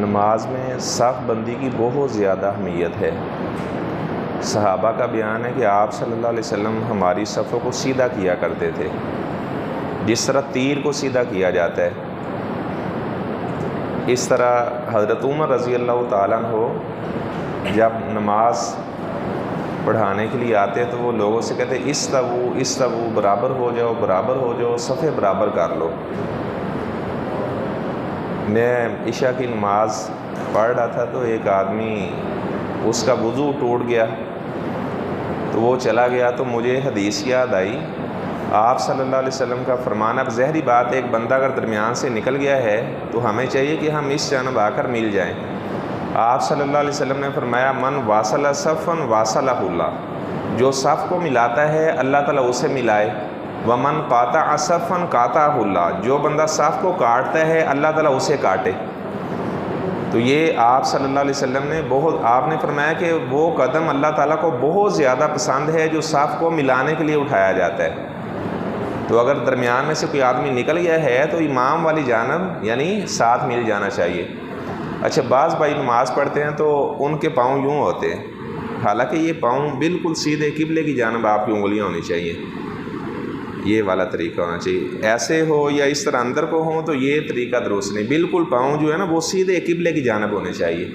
نماز میں صف بندی کی بہت زیادہ اہمیت ہے۔ صحابہ کا بیان ہے کہ آپ صلی اللہ علیہ وسلم ہماری صفوں کو سیدھا کیا کرتے تھے، جس طرح تیر کو سیدھا کیا جاتا ہے۔ اس طرح حضرت عمر رضی اللہ تعالیٰ عنہ جب نماز پڑھانے کے لیے آتے تو وہ لوگوں سے کہتے استووا برابر ہو جاؤ، صفیں برابر کر لو۔ میں عشاء کی نماز پڑھ رہا تھا تو ایک آدمی اس کا وضو ٹوٹ گیا تو وہ چلا گیا، تو مجھے حدیث یاد آئی، آپ صلی اللہ علیہ وسلم کا فرمان۔ اب ظاہری بات ہے، ایک بندہ اگر درمیان سے نکل گیا ہے تو ہمیں چاہیے کہ ہم اس جانب آ کر مل جائیں۔ آپ صلی اللہ علیہ وسلم نے فرمایا، من واصل صفا واصلہ اللہ، جو صف کو ملاتا ہے اللہ تعالیٰ اسے ملائے۔ ومن قاطع صفا قاطعہ اللہ، جو بندہ صف کو کاٹتا ہے اللہ تعالیٰ اسے کاٹے۔ تو یہ آپ صلی اللہ علیہ وسلم نے آپ نے فرمایا کہ وہ قدم اللہ تعالیٰ کو بہت زیادہ پسند ہے جو صف کو ملانے کے لیے اٹھایا جاتا ہے۔ تو اگر درمیان میں سے کوئی آدمی نکل گیا ہے تو امام والی جانب یعنی ساتھ مل جانا چاہیے۔ اچھا، بعض بھائی نماز پڑھتے ہیں تو ان کے پاؤں یوں ہوتے ہیں، حالانکہ یہ پاؤں بالکل سیدھے قبلے کی جانب آپ کی انگلیاں ہونی چاہیے، یہ والا طریقہ ہونا چاہیے۔ ایسے ہو یا اس طرح اندر کو ہوں تو یہ طریقہ درست نہیں، بالکل پاؤں جو ہے نا وہ سیدھے قبلے کی جانب ہونے چاہیے۔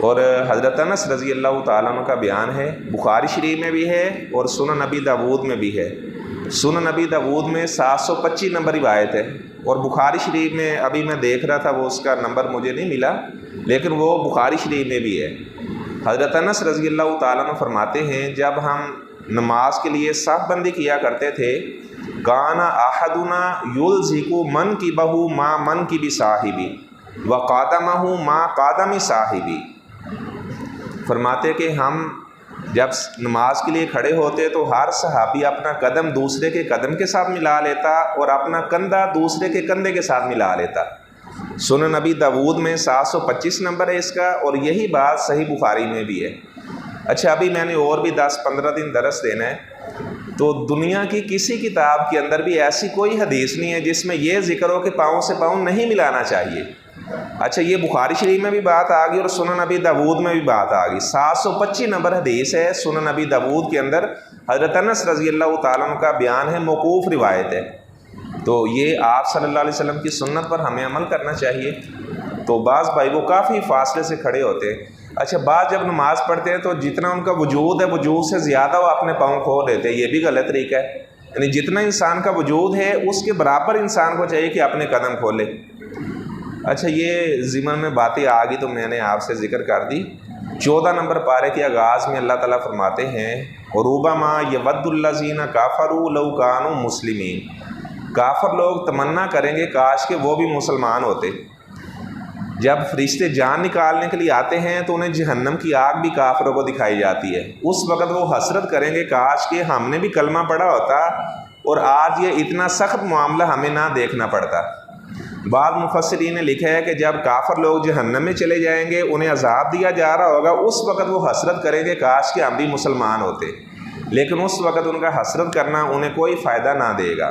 اور حضرت انس رضی اللہ تعالیٰ عنہ کا بیان ہے، بخاری شریف میں بھی ہے اور سنن نبی داود میں بھی ہے۔ سنن نبی داود میں 725 نمبر روایت ہے، اور بخاری شریف میں ابھی میں دیکھ رہا تھا وہ اس کا نمبر مجھے نہیں ملا، لیکن وہ بخاری شریف میں بھی ہے۔ حضرت انس رضی اللہ تعالیٰ عنہ فرماتے ہیں، جب ہم نماز کے لیے صف بندی کیا کرتے تھے، کانا احدنا یلزق منکبہ ما منکب صاحبی وقدمہ ما قدم صاحبی۔ فرماتے کہ ہم جب نماز کے لیے کھڑے ہوتے تو ہر صحابی اپنا قدم دوسرے کے قدم کے ساتھ ملا لیتا اور اپنا کندھا دوسرے کے کندھے کے ساتھ ملا لیتا۔ سنن نبی داود میں 725 نمبر ہے اس کا، اور یہی بات صحیح بخاری میں بھی ہے۔ اچھا، ابھی میں نے اور بھی 10-15 دن درس دینا ہے، تو دنیا کی کسی کتاب کے اندر بھی ایسی کوئی حدیث نہیں ہے جس میں یہ ذکر ہو کہ پاؤں سے پاؤں نہیں ملانا چاہیے۔ اچھا، یہ بخاری شریف میں بھی بات آ گئی اور سنن نبی داود میں بھی بات آ گئی۔ 725 نمبر حدیث ہے سنن نبی داود کے اندر، حضرت انس رضی اللہ تعالیٰ عنہ کا بیان ہے، موقوف روایت ہے۔ تو یہ آپ صلی اللہ علیہ وسلم کی سنت پر ہمیں عمل کرنا چاہیے۔ تو بعض بھائی وہ کافی فاصلے سے کھڑے ہوتے ہیں۔ اچھا، بعض جب نماز پڑھتے ہیں تو جتنا ان کا وجود ہے وجود سے زیادہ وہ اپنے پاؤں کھول دیتے ہیں، یہ بھی غلط طریقہ ہے۔ یعنی جتنا انسان کا وجود ہے اس کے برابر انسان کو چاہیے کہ اپنے قدم کھولے۔ اچھا، یہ ضمن میں باتیں آ گئی تو میں نے آپ سے ذکر کر دی۔ 14 نمبر پارے کے آغاز میں اللہ تعالیٰ فرماتے ہیں، ربما یود الذین کفروا لو کانوا مسلمین۔ کافر لوگ تمنا کریں گے کاش کہ وہ بھی مسلمان ہوتے۔ جب فرشتے جان نکالنے کے لیے آتے ہیں تو انہیں جہنم کی آگ بھی کافروں کو دکھائی جاتی ہے۔ اس وقت وہ حسرت کریں گے کاش کہ ہم نے بھی کلمہ پڑھا ہوتا اور آج یہ اتنا سخت معاملہ ہمیں نہ دیکھنا پڑتا۔ بعض مفسرین نے لکھا ہے کہ جب کافر لوگ جہنم میں چلے جائیں گے، انہیں عذاب دیا جا رہا ہوگا، اس وقت وہ حسرت کریں گے کاش کہ ہم بھی مسلمان ہوتے، لیکن اس وقت ان کا حسرت کرنا انہیں کوئی فائدہ نہ دے گا۔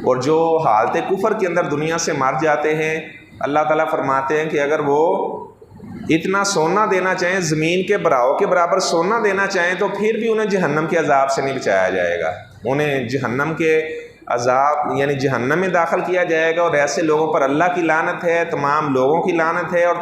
اور جو حالت کفر کے اندر دنیا سے مر جاتے ہیں، اللہ تعالیٰ فرماتے ہیں کہ اگر وہ اتنا سونا دینا چاہیں، زمین کے براؤ کے برابر سونا دینا چاہیں، تو پھر بھی انہیں جہنم کے عذاب سے نہیں بچایا جائے گا، انہیں جہنم کے عذاب یعنی جہنم میں داخل کیا جائے گا۔ اور ایسے لوگوں پر اللہ کی لعنت ہے، تمام لوگوں کی لعنت ہے، اور